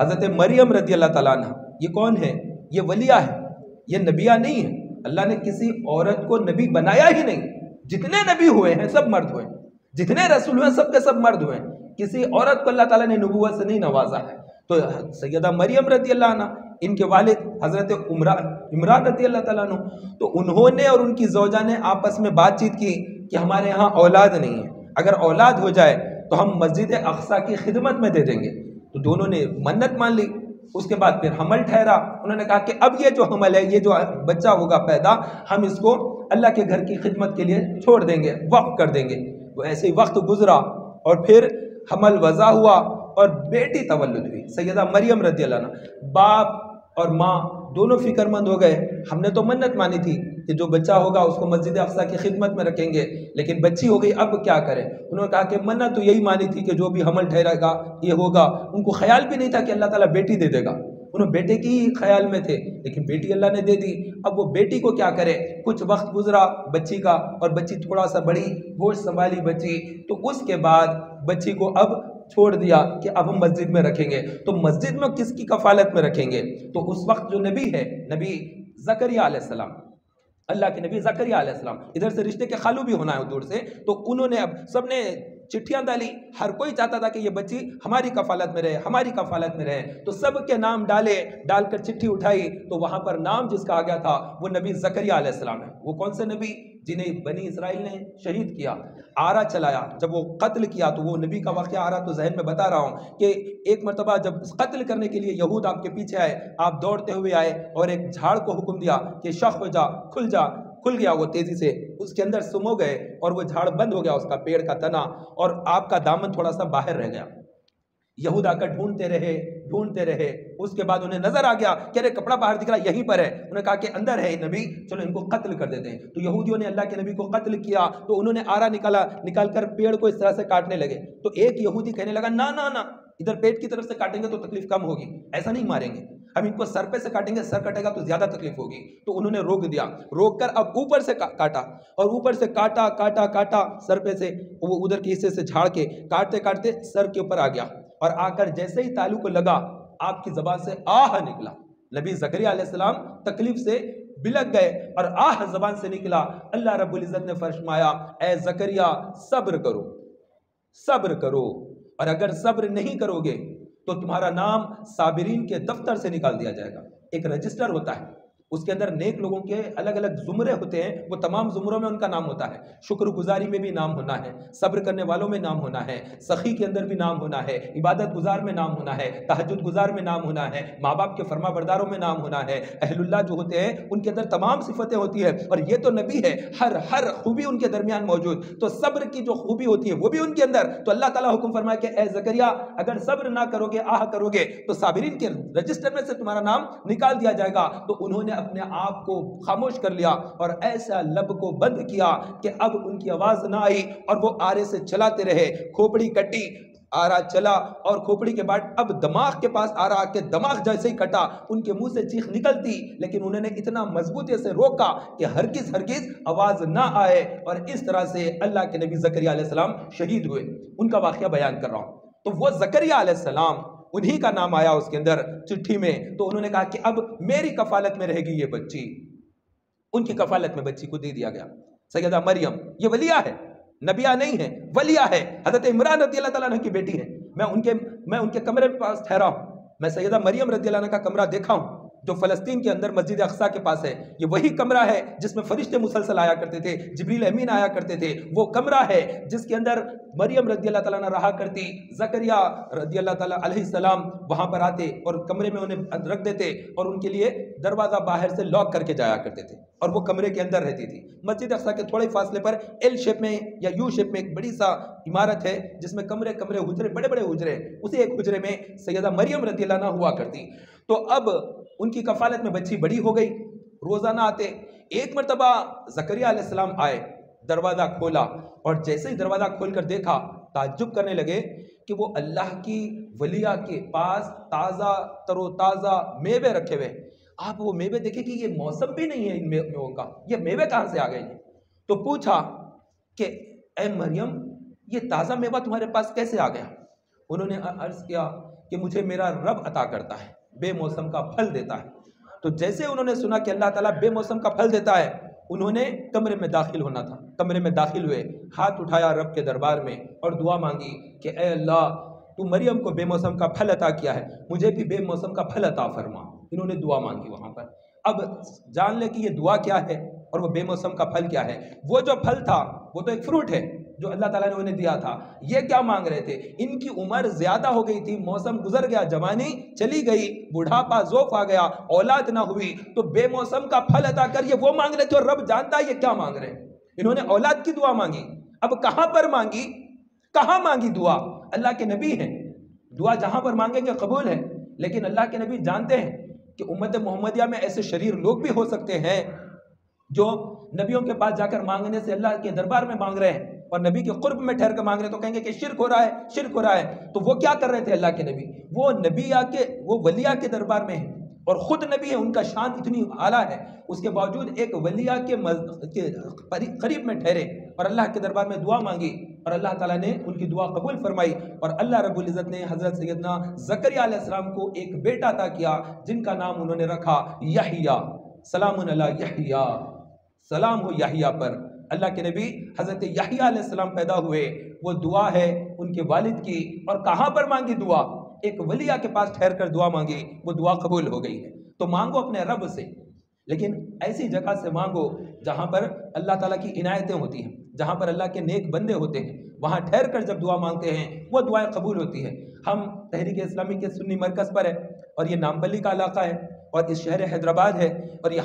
حضرت مریم رضی اللہ تعالیٰ عنہ یہ کون ہے؟ یہ ولیہ ہے، یہ نبیہ نہیں ہے۔ اللہ نے کسی عورت کو نبی بنایا ہی نہیں۔ جتنے نبی ہوئے ہیں سب مرد ہوئے، جتنے رسول ہوئے سب کے سب مرد ہوئے، کسی عورت کو اللہ تعالیٰ نے نبوت سے نہیں نوازا ہے۔ تو سیدہ مریم رضی اللہ عنہ، ان کے والد حضرت عمران رضی اللہ تعالیٰ عنہ، تو انہوں نے اور ان کی زوجہ نے آپس میں بات چیت کی کہ ہمارے ہاں اولاد نہیں ہے، اگر اولاد ہو جائے تو ہم مسجد اقصیٰ کی خدمت میں دے دیں گے۔ تو دونوں نے منت مان لی۔ اس کے بعد پھر حمل ٹھہرا، انہوں نے کہا کہ اب یہ جو حمل ہے، یہ جو بچہ ہوگا پیدا، ہم اس کو اللہ کے گھر کی خدمت کے لیے چھوڑ دیں گے، وقف کر دیں گے۔ وہ ایسے ہی وقت گزرا اور پھر حمل وضع ہوا اور بیٹی تولد ہوئی، سیدہ مریم رضی اللہ عنہ۔ باپ اور ماں دونوں فکر مند ہو گئے، ہم نے تو منت مانی تھی کہ جو بچہ ہوگا اس کو مسجد اقصیٰ کی خدمت میں رکھیں گے، لیکن بچی ہو گئی، اب کیا کریں؟ انہوں نے کہا کہ منت تو یہی مانی تھی کہ جو بھی حمل ٹھہرے گا یہ ہوگا۔ ان کو خیال بھی نہیں تھا کہ اللہ تعالیٰ بیٹی دے دے گا، انہوں بیٹے کی خیال میں تھے، لیکن بیٹی اللہ نے دے دی۔ اب وہ بیٹی کو کیا کرے؟ کچھ وقت گزرا بچی کا، اور بچی تھوڑا سا بڑی، ہوش سنبھالی بچی، تو اس کے بعد بچی کو اب چھوڑ دیا کہ اب ہم مسجد میں رکھیں گے۔ تو مسجد میں کس کی کفالت میں رکھیں گے؟ تو اس وقت جو نبی ہے، نبی زکریہ علیہ السلام، اللہ کے نبی زکریہ علیہ السلام، ادھر سے رشتے کے خالو بھی ہونا ہے دور سے، تو انہوں نے اب سب نے چٹھیاں ڈالی، ہر کوئی چاہتا تھا کہ یہ بچی ہماری کفالت میں رہے، ہماری کفالت میں رہے، تو سب کے نام ڈال کر چٹھی اٹھائی، تو وہاں پر نام جس کا آ گیا تھا وہ نبی زکریہ علیہ السلام ہے۔ وہ کون سے نبی؟ جنہیں بنی اسرائیل نے شہید کیا، آرا چلایا، جب وہ قتل کیا، تو وہ نبی کا واقعہ آ رہا تو ذہن میں بتا رہا ہوں کہ ایک مرتبہ جب قتل کرنے کے لیے یہود آپ کے پیچھے آئے، آپ دوڑتے ہوئے آئے اور ایک جھاڑ کو حکم دیا کہ شخ ہو جا، کھل گیا وہ تیزی سے، اس کے اندر سم ہو گئے اور وہ جھاڑ بند ہو گیا، اس کا پیڑ کا تنا، اور آپ کا دامن تھوڑا سا باہر رہ گیا۔ یہود آ کر ڈھونڈتے رہے، اس کے بعد انہیں نظر آ گیا کہ ارے کپڑا باہر دکھ رہا، یہیں پر ہے۔ انہوں نے کہا کہ اندر ہے نبی، چلو ان کو قتل کر دیتے ہیں۔ تو یہودیوں نے اللہ کے نبی کو قتل کیا، تو انہوں نے آرا نکال کر پیڑ کو اس طرح سے کاٹنے لگے۔ تو ایک یہودی کہنے لگا نا نا نا، ادھر پیٹ کی طرف سے کاٹیں گے تو تکلیف کم ہوگی، ایسا نہیں ماریں گے، ہم ان کو سر پہ سے کاٹیں گے، سر کٹے گا تو زیادہ تکلیف ہوگی۔ تو انہوں نے روک دیا، روک کر اب اوپر سے کاٹا، اور اوپر سے کاٹا سر پہ سے، وہ ادھر کے حصے سے جھاڑ کے کاٹتے سر کے اوپر آ گیا، اور آ کر جیسے ہی تالو کو لگا، آپ کی زبان سے آہ نکلا۔ نبی زکریہ علیہ السلام تکلیف سے بلک گئے اور آہ زبان سے نکلا۔ اللہ رب العزت نے فرمایا اے زکریہ صبر کرو، اور اگر صبر نہیں کرو گے تو تمہارا نام صابرین کے دفتر سے نکال دیا جائے گا۔ ایک رجسٹر ہوتا ہے، اس کے اندر نیک لوگوں کے الگ الگ زمرے ہوتے ہیں، وہ تمام زمروں میں ان کا نام ہوتا ہے۔ شکر گزاری میں بھی نام ہونا ہے، صبر کرنے والوں میں نام ہونا ہے، سخی کے اندر بھی نام ہونا ہے، عبادت گزار میں نام ہونا ہے، تہجد گزار میں نام ہونا ہے، ماں باپ کے فرما برداروں میں نام ہونا ہے، اہل اللہ جو ہوتے ہیں ان کے اندر تمام صفتیں ہوتی ہیں، اور یہ تو نبی ہے، ہر خوبی ان کے درمیان موجود۔ تو صبر کی جو خوبی ہوتی ہے وہ بھی ان کے اندر، تو اللہ تعالیٰ حکم فرمایا کہ اے زکریا اگر صبر نہ کرو گے، آہ کرو گے، تو صابرین کے رجسٹر میں سے تمہارا نام نکال دیا جائے گا۔ تو انہوں نے اپنے آپ کو خاموش کر لیا اور ایسا لب کو بند کیا کہ اب ان کی آواز نہ آئی، اور وہ آرے سے چلاتے رہے، کھوپڑی کٹی، آرا چلا، اور کھوپڑی کے بعد اب دماغ کے پاس آ رہا کہ دماغ جیسے ہی کٹا ان کے منہ سے چیخ نکلتی، لیکن انہوں نے اتنا مضبوطی سے روکا کہ ہرگز آواز نہ آئے، اور اس طرح سے اللہ کے نبی زکریہ علیہ السلام شہید ہوئے۔ ان کا واقعہ بیان کر رہا ہوں۔ تو وہ زکریہ علیہ السلام، انہی کا نام آیا اس کے اندر چٹھی میں، تو انہوں نے کہا کہ اب میری کفالت میں رہے گی یہ بچی، ان کی کفالت میں بچی کو دے دیا گیا۔ سیدہ مریم یہ ولیہ ہے، نبیہ نہیں ہے، ولیہ ہے، حضرت عمران رضی اللہ تعالیٰ عنہ کی بیٹی ہے۔ میں ان کے کمرے کے پاس ٹھہرا ہوں، میں سیدہ مریم رضی اللہ عنہ کا کمرہ دیکھا ہوں جو فلسطین کے اندر مسجد اقصیٰ کے پاس ہے۔ یہ وہی کمرہ ہے جس میں فرشتے مسلسل آیا کرتے تھے، جبریل امین آیا کرتے تھے، وہ کمرہ ہے جس کے اندر مریم رضی اللہ تعالیٰ عنہ رہا کرتی، زکریا رضی اللہ تعالیٰ علیہ السلام وہاں پر آتے اور کمرے میں انہیں رکھ دیتے، اور ان کے لیے دروازہ باہر سے لاک کر کے جایا کرتے تھے، اور وہ کمرے کے اندر رہتی تھی۔ مسجد اقصیٰ کے تھوڑے فاصلے پر ایل شیپ میں یا یو شیپ میں ایک بڑی سا عمارت ہے جس میں کمرے حجرے، بڑے بڑے حجرے، اسی ایک حجرے میں سیدہ مریم رضی اللہ عنہ ہوا کرتی۔ تو اب ان کی کفالت میں بچی بڑی ہو گئی، روزانہ آتے۔ ایک مرتبہ زکریا علیہ السلام آئے، دروازہ کھولا، اور جیسے ہی دروازہ کھول کر دیکھا تعجب کرنے لگے کہ وہ اللہ کی ولیہ کے پاس تازہ تر و تازہ میوے رکھے ہوئے۔ آپ وہ میوے دیکھیں کہ یہ موسم بھی نہیں ہے ان میووں کا، یہ میوے کہاں سے آ گئے ہیں؟ تو پوچھا کہ اے مریم یہ تازہ میوہ تمہارے پاس کیسے آ گیا؟ انہوں نے عرض کیا کہ مجھے میرا رب عطا کرتا ہے، بے موسم کا پھل دیتا ہے۔ تو جیسے انہوں نے سنا کہ اللہ تعالیٰ بے موسم کا پھل دیتا ہے، انہوں نے کمرے میں داخل ہونا تھا، کمرے میں داخل ہوئے، ہاتھ اٹھایا رب کے دربار میں اور دعا مانگی کہ اے اللہ تو مریم کو بے موسم کا پھل عطا کیا ہے، مجھے بھی بے موسم کا پھل عطا فرما۔ انہوں نے دعا مانگی وہاں پر۔ اب جان لیں کہ یہ دعا کیا ہے اور وہ بے موسم کا پھل کیا ہے۔ وہ جو پھل تھا وہ تو ایک فروٹ ہے جو اللہ تعالیٰ نے انہیں دیا تھا۔ یہ کیا مانگ رہے تھے؟ ان کی عمر زیادہ ہو گئی تھی، موسم گزر گیا، جوانی چلی گئی، بڑھاپا ذوف آ گیا، اولاد نہ ہوئی، تو بے موسم کا پھل عطا کر یہ وہ مانگ رہے تھے اور رب جانتا ہے یہ کیا مانگ رہے ہیں۔ انہوں نے اولاد کی دعا مانگی۔ اب کہاں پر مانگی؟ کہاں مانگی دعا؟ اللہ کے نبی ہیں، دعا جہاں پر مانگیں گے قبول ہے، لیکن اللہ کے نبی جانتے ہیں کہ امت محمدیہ میں ایسے شریر لوگ بھی ہو سکتے ہیں جو نبیوں کے پاس جا کر مانگنے سے اللہ کے دربار میں مانگ رہے ہیں اور نبی کے قرب میں ٹھہر کر مانگ رہے ہیں، تو کہیں گے کہ شرک ہو رہا ہے، شرک ہو رہا ہے۔ تو وہ کیا کر رہے تھے اللہ کے نبی؟ وہ وہ ولیہ کے دربار میں ہیں اور خود نبی ہے، ان کا شان اتنی اعلیٰ ہے، اس کے باوجود ایک ولیہ کے قریب میں ٹھہرے اور اللہ کے دربار میں دعا مانگی اور اللہ تعالیٰ نے ان کی دعا قبول فرمائی، اور اللہ رب العزت نے حضرت سیدنا زکریا علیہ السلام کو ایک بیٹا عطا کیا جن کا نام انہوں نے رکھا یحییٰ۔ سلام علی یحییٰ، سلام ہو یحییٰ پر۔ اللہ کے نبی حضرت یحییٰ علیہ السلام پیدا ہوئے، وہ دعا ہے ان کے والد کی، اور کہاں پر مانگی دعا؟ ایک ولیہ کے پاس ٹھہر کر دعا مانگی، وہ دعا قبول ہو گئی ہے۔ تو مانگو اپنے رب سے، لیکن ایسی جگہ سے مانگو جہاں پر اللہ تعالیٰ کی عنایتیں ہوتی ہیں، جہاں پر اللہ کے نیک بندے ہوتے ہیں، وہاں ٹھہر کر جب دعا مانگتے ہیں وہ دعائیں قبول ہوتی ہیں۔ ہم تحریک اسلامی کے سنی مرکز پر ہے اور یہ نامپلی کا علاقہ ہے اور اس شہر حیدرآباد ہے، اور یہاں